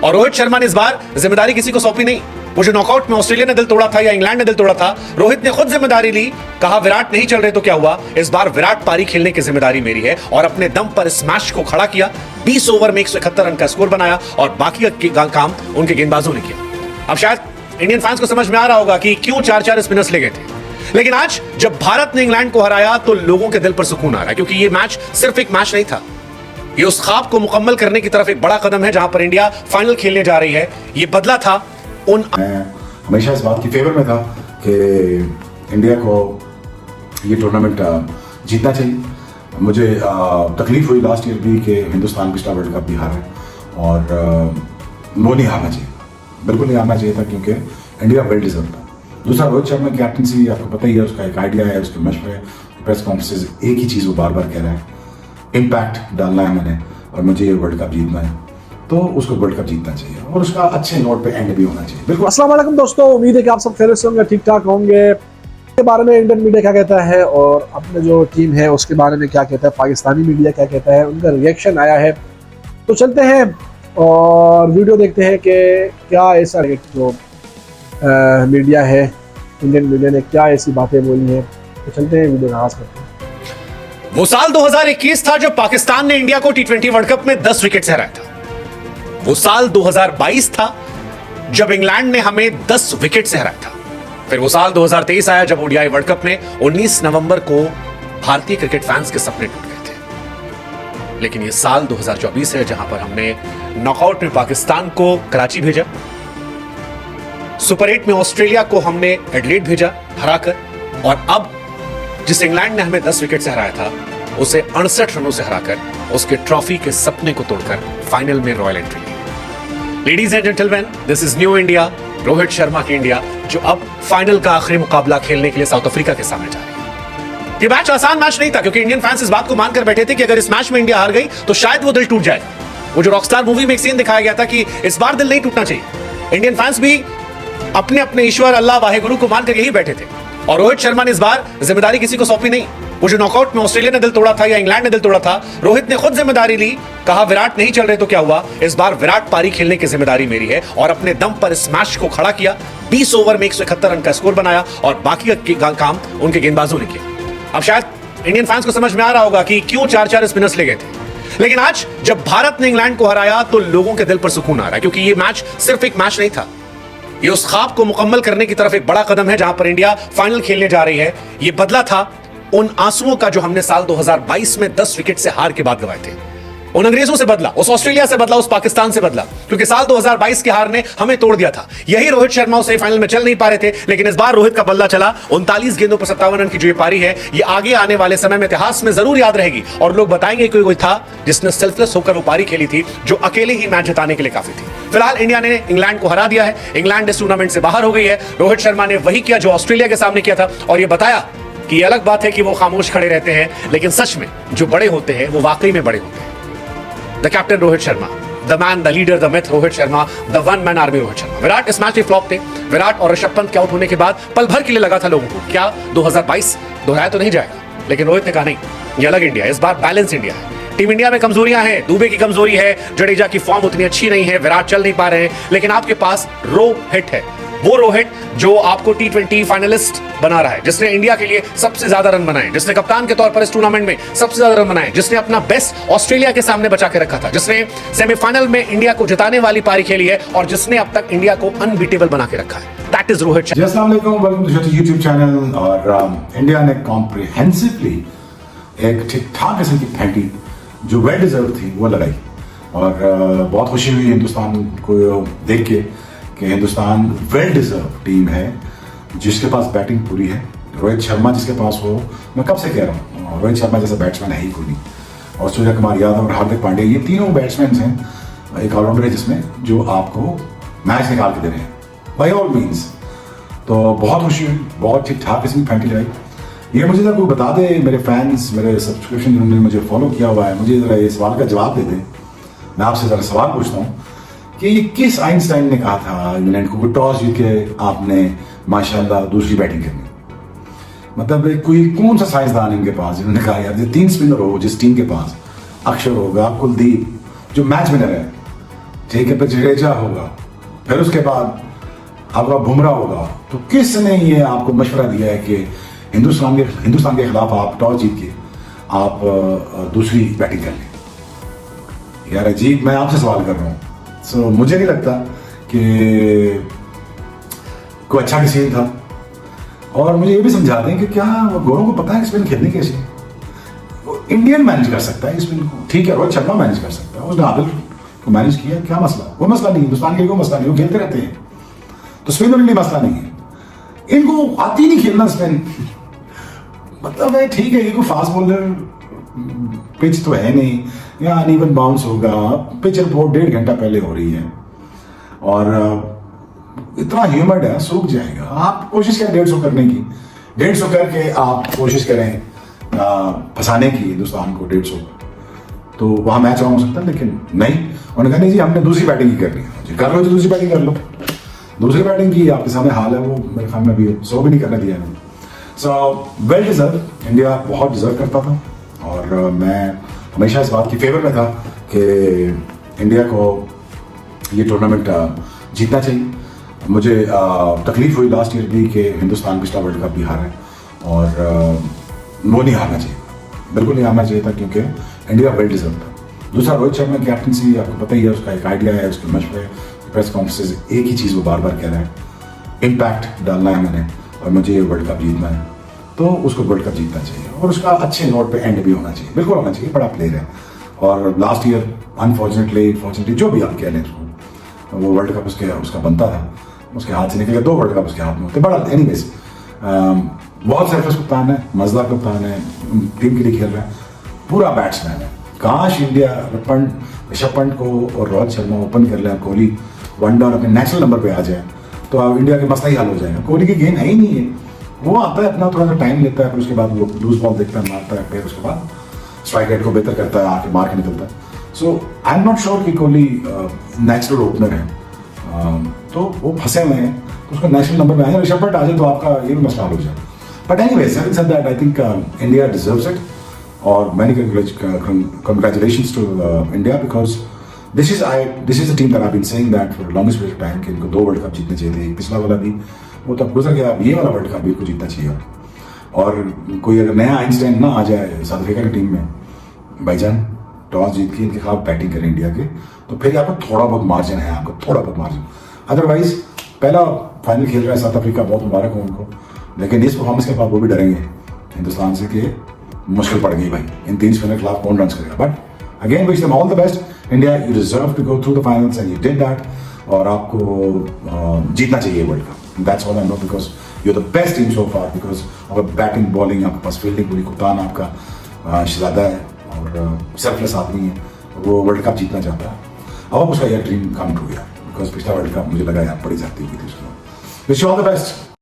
और रोहित शर्मा ने इस बार जिम्मेदारी किसी को सौंपी नहीं। वो जो नॉकआउट में ऑस्ट्रेलिया ने दिल तोड़ा था या इंग्लैंड ने दिल तोड़ा था, रोहित ने खुद जिम्मेदारी ली। कहा विराट नहीं चल रहे तो क्या हुआ, इस बार विराट पारी खेलने की जिम्मेदारी मेरी है, और अपने दम पर इस मैच को खड़ा किया। 20 ओवर में 171 रन का स्कोर बनाया और बाकी का काम उनके गेंदबाजों ने किया। अब शायद इंडियन फैंस को समझ में आ रहा होगा कि क्यों 4-4 स्पिनर्स ले गए थे, लेकिन आज जब भारत ने इंग्लैंड को हराया तो लोगों के दिल पर सुकून आ रहा है, क्योंकि ये मैच सिर्फ एक मैच नहीं था, ये उस ख्वाब को मुकम्मल करने की तरफ एक बड़ा कदम है जहां पर इंडिया फाइनल खेलने जा रही है। ये बदला था उन हमेशा इस बात की फेवर में था कि इंडिया को ये टूर्नामेंट जीतना चाहिए। मुझे तकलीफ हुई लास्ट ईयर भी कि हिंदुस्तान पिछला वर्ल्ड कप भी हारा और वो नहीं हारना चाहिए, बिल्कुल नहीं हारना चाहिए था, क्योंकि इंडिया वेल डिजर्व था। दूसरा, रोहित शर्मा की कैप्टनसी आपको पता ही है, उसका एक आइडिया है, उसके मशवरे, प्रेस कॉन्फ्रेंसेज, एक ही चीज़ वो बार बार कह रहा है, इम्पैक्ट डालना है मैंने और मुझे ये वर्ल्ड कप जीतना है, तो उसको वर्ल्ड कप जीतना चाहिए और उसका अच्छे नोट पे एंड भी होना चाहिए। बिल्कुल। अस्सलाम वालेकुम दोस्तों, उम्मीद है कि आप सब खैरियत से होंगे, ठीक ठाक होंगे। के बारे में इंडियन मीडिया क्या कहता है और अपने जो टीम है उसके बारे में क्या कहता है, पाकिस्तानी मीडिया क्या कहता है, उनका रिएक्शन आया है। तो चलते हैं और वीडियो देखते हैं कि क्या ऐसा जो मीडिया है, इंडियन मीडिया ने क्या ऐसी बातें बोली हैं। तो चलते हैं, वीडियो का आगाज करते हैं। वो साल 2021 था जब पाकिस्तान ने इंडिया को T20 वर्ल्ड कप में 10 विकेट से हराया था। वो साल 2022 था जब इंग्लैंड ने हमें 10 विकेट से हराया था। फिर वो साल 2023 आया जब ओडीआई वर्ल्ड कप में 19 नवंबर को भारतीय क्रिकेट फैंस के सपने टूट गए थे। लेकिन ये साल 2024 है जहां पर हमने नॉकआउट में पाकिस्तान को कराची भेजा, सुपर 8 में ऑस्ट्रेलिया को हमने एडिलेड भेजा हराकर, और अब जिस इंग्लैंड ने हमें 10 विकेट से हराया था उसे 68 रनों से हराकर उसके ट्रॉफी के सपने को तोड़कर फाइनल में रॉयल एंट्री ली। Ladies and gentleman, this is new India, Rohit Sharma की इंडिया, जो अब फाइनल का आखिरी मुकाबला खेलने के लिए साउथ अफ्रीका के सामने जा रही है। ये मैच आसान मैच नहीं था, क्योंकि इंडियन फैंस इस बात को मानकर बैठे थे कि अगर इस मैच में इंडिया हार गई तो शायद वो दिल टूट जाए। वो जो रॉकस्टार मूवी में एक सीन दिखाया गया था कि इस बार दिल नहीं टूटना चाहिए। इंडियन फैंस भी अपने अपने ईश्वर अल्लाह वाहेगुरु को मानकर यही बैठे थे, और रोहित शर्मा ने इस बार जिम्मेदारी किसी को सौंपी नहीं। वो जो नॉकआउट में ऑस्ट्रेलिया ने दिल तोड़ा था या इंग्लैंड ने दिल तोड़ा था, रोहित ने खुद जिम्मेदारी ली। कहा विराट नहीं चल रहे तो क्या हुआ, इस बार विराट पारी खेलने की जिम्मेदारी मेरी है, और अपने दम पर इस मैच को खड़ा किया। 20 ओवर में 171 रन का स्कोर बनाया और बाकी का काम उनके गेंदबाजों ने किया। अब शायद इंडियन फैंस को समझ में आ रहा होगा कि क्यों 4-4 स्पिनर्स ले गए थे, लेकिन आज जब भारत ने इंग्लैंड को हराया तो लोगों के दिल पर सुकून आ रहा है, क्योंकि ये मैच सिर्फ एक मैच नहीं था, ये उस ख्वाब को मुकम्मल करने की तरफ एक बड़ा कदम है जहां पर इंडिया फाइनल खेलने जा रही है। ये बदला था उन आंसुओं का जो हमने साल 2022 में 10 विकेट से हार के बाद गवाए थे। उन अंग्रेजों से बदला, उस ऑस्ट्रेलिया से बदला, उस पाकिस्तान से बदला, क्योंकि साल 2022 के हार ने हमें तोड़ दिया था। यही रोहित शर्मा उस फाइनल में चल नहीं पा रहे थे, लेकिन इस बार रोहित का बल्ला चला। 39 गेंदों पर 57 रन की जो ये पारी है, ये आगे आने वाले समय में इतिहास में जरूर याद रहेगी, और लोग बताएंगे कि कोई था जिसने सेल्फलेस होकर वो पारी खेली थी, जो अकेले ही मैच जिताने के लिए काफी थी। फिलहाल इंडिया ने इंग्लैंड को हरा दिया है, इंग्लैंड इस टूर्नामेंट से बाहर हो गई है। रोहित शर्मा ने वही किया जो ऑस्ट्रेलिया के सामने किया था, और ये बताया कि ये अलग बात है कि वो खामोश खड़े रहते हैं, लेकिन सच में जो बड़े होते हैं वो वाकई में बड़े होते हैं। The captain Rohit Sharma, the man, the leader, the myth Rohit Sharma, the one man army Rohit Sharma. Virat इस मैच में फ्लॉप थे। विराट और ऋषभ पंत के आउट होने के बाद पल भर के लिए लगा था लोगों को क्या 2022 दोहराया तो नहीं जाएगा, लेकिन रोहित ने कहा नहीं, ये अलग इंडिया है, इस बार बैलेंस इंडिया है। टीम इंडिया में कमजोरियां हैं, दुबे की कमजोरी है, जडेजा की फॉर्म उतनी अच्छी नहीं है, विराट चल नहीं पा रहे हैं, लेकिन आपके पास रोहित है, वो रोहित जो आपको T20 फाइनलिस्ट बना रहा है, जिसने इंडिया के लिए सबसे ज्यादा रन बनाए, जिसने कप्तान के तौर पर इस टूर्नामेंट में सबसे ज्यादा रन बनाए, जिसने अपना बेस्ट ऑस्ट्रेलिया के सामने बचा के रखा था, जिसने सेमीफाइनल में इंडिया को जिताने वाली पारी खेली है, और जिसने अब तक इंडिया को अनबीटेबल बना के रखा है। That is Rohit Sharma. अस्सलाम वालेकुम, वेलकम टू यूट्यूब चैनल। और इंडिया ने कॉम्प्रिहेंसिवली एक ठीक ठाक किस्म की फेंटी जो वेल डिजर्व थी वो लगाई, और बहुत खुशी हुई हिंदुस्तान को देख के कि हिंदुस्तान वेल डिजर्व टीम है, जिसके पास बैटिंग पूरी है। रोहित शर्मा जिसके पास हो, मैं कब से कह रहा हूँ, रोहित शर्मा जैसा बैट्समैन है ही कोई नहीं, और सूर्य कुमार यादव और हार्दिक पांड्या, ये तीनों बैट्समैन हैं, एक ऑलराउंडर है जिसमें जो आपको मैच निकाल के दे रहे हैं बाई ऑल मीन्स। तो बहुत खुशी हुई, बहुत ठीक ठाक किस्म की फेंटी लगाई। ये मुझे जरा कोई बता दे, मेरे फैंस, मेरे सब्सक्रिप्शन जिन्होंने मुझे फॉलो किया हुआ है, मुझे जरा ये सवाल का जवाब दे दें। मैं आपसे जरा सवाल पूछता हूँ कि ये किस आइंस्टाइन ने कहा था इंग्लैंड को टॉस जीत के आपने माशाल्लाह दूसरी बैटिंग करनी, मतलब कोई कौन सा साइंसदान इनके पास जिन्होंने कहा यार ये 3 स्पिनर हो जिस टीम के पास, अक्षर होगा, कुलदीप जो मैच विनर है, ठीक है, फिर जडेजा होगा, फिर उसके बाद आपका बुमराह होगा। तो किसने ये आपको मशवरा दिया है कि हिंदुस्तान के खिलाफ आप टॉस जीत के आप दूसरी बैटिंग कर लें? यार अजीब, मैं आपसे सवाल कर रहा हूँ। सो मुझे नहीं लगता कि कोई अच्छा डिसीजन था। और मुझे ये भी समझा दें कि क्या गोरों को पता है स्पिन खेलनी कैसे? वो इंडियन मैनेज कर सकता है स्पिन को, ठीक है, रोहित शर्मा मैनेज कर सकता है, उसने आदिल को मैनेज किया, क्या मसला? कोई मसला नहीं, हिंदुस्तान के लिए कोई मसला नहीं, वो खेलते रहते हैं, तो स्पिन के लिए मसला नहीं है। इनको आती नहीं खेलना स्पिन। मतलब है ठीक है, ये कोई फास्ट बॉलर पिच तो है नहीं, या अनइवन बाउंस होगा, पिच रिपोर्ट 1.5 घंटा पहले हो रही है और इतना ह्यूमर्ड है, सूख जाएगा। आप कोशिश करें 150 करने की, 150 करके आप कोशिश करें फंसाने की हिंदुस्तान को 150, तो वहां मैच ऑन हो सकता है। लेकिन नहीं, उन्होंने कहा नहीं जी हमने दूसरी बैटिंग ही करनी है, कर लो तो दूसरी बैटिंग कर लो। दूसरी बैटिंग की आपके सामने हाल है, वो मेरे ख्याल में अभी 100 भी नहीं करने दिया है। सो वेल डिजर्व, इंडिया बहुत डिजर्व करता था और मैं हमेशा इस बात की फेवर में था कि इंडिया को ये टूर्नामेंट जीतना चाहिए। मुझे तकलीफ हुई लास्ट ईयर भी कि हिंदुस्तान पिछला वर्ल्ड कप भी हारा है और वो नहीं हारना चाहिए, बिल्कुल नहीं हारना चाहिए था, क्योंकि इंडिया वेल डिजर्व था। दूसरा, रोहित शर्मा की कैप्टनसी आपको पता ही है, उसका एक आइडिया है, उसके मशवरे, प्रेस कॉन्फ्रेंस, एक ही चीज़ वो बार बार कह रहा है, इम्पैक्ट डालना है मैंने और मुझे ये वर्ल्ड कप जीतना है, तो उसको वर्ल्ड कप जीतना चाहिए और उसका अच्छे नोट पे एंड भी होना चाहिए, बिल्कुल होना चाहिए। बड़ा प्लेयर है और लास्ट ईयर अनफॉर्चुनेटली जो भी आप कह लें उसको, वो वर्ल्ड कप उसका बनता था, उसके हाथ से निकल गया, 2 वर्ल्ड कप उसके हाथ में होते। बड़ा एनीवेज बहुत सेल्फलेस कप्तान है, मजेदार कप्तान है, टीम के लिए खेल रहा है, पूरा बैट्समैन है। काश इंडिया ऋषभ पंत को और रोहित शर्मा ओपन कर ले, कोहली वन डाउन अपने नेशनल नंबर पे आ जाए, तो अब इंडिया के मसला ही हल हो जाएगा। कोहली की गेंद है ही नहीं है, वो आता है अपना थोड़ा सा टाइम लेता है, फिर उसके बाद वो लूज बॉल देखता है, मारता है, फिर उसके बाद स्ट्राइक रेट को बेहतर करता है, आके मार के निकलता है। सो आई एम नॉट श्योर कि कोहली नेचुरल ओपनर है, तो वो फंसे हुए हैं, तो उसका नेशनल नंबर में आए, ऋषभ पंत आ जाए तो आपका ये भी मसला हल हो जाए। But anyways, having said that, I think India deserves it, और many congratulations to India because this is the team that I've been saying that for the longest period of time कि इनको 2 वर्ल्ड कप जीतने चाहिए थे। पिछला वाला भी वो तो गुजर गया, ये वाला वर्ल्ड कप भी इनको जीतना चाहिए। और कोई अगर नया आइंस्टाइन ना आ जाए साउथ अफ्रीका की टीम में, भाईजान टॉस जीत के इनके खिलाफ बैटिंग करें इंडिया के, तो फिर आपको थोड़ा बहुत मार्जिन है, आपको थोड़ा बहुत मार्जिन। अदरवाइज पहला फाइनल खेल रहा है साउथ अफ्रीका, बहुत मुबारक हो उनको, लेकिन इस परफॉर्मेंस के बाद वो भी डरेंगे हिंदुस्तान से कि मुश्किल पड़ गई भाई, इन 3 स्पिनर के खिलाफ कौन रन करेगा। But again wish them all the best India, you deserve to go through the finals and you did that, और आपको जीतना चाहिए world cup. That's all I know because you are the best team so far, because of batting bowling, आपके पास fielding पूरी, कप्तान आपका शहजादा है और सेल्फलेस आदमी है, वो वर्ल्ड कप जीतना चाहता है। अब उसका यह ड्रीम कम टू गया, बिकॉज पिछला वर्ल्ड कप मुझे लगा यार बड़ी जाती हुई थी उसको। Wish you all the best.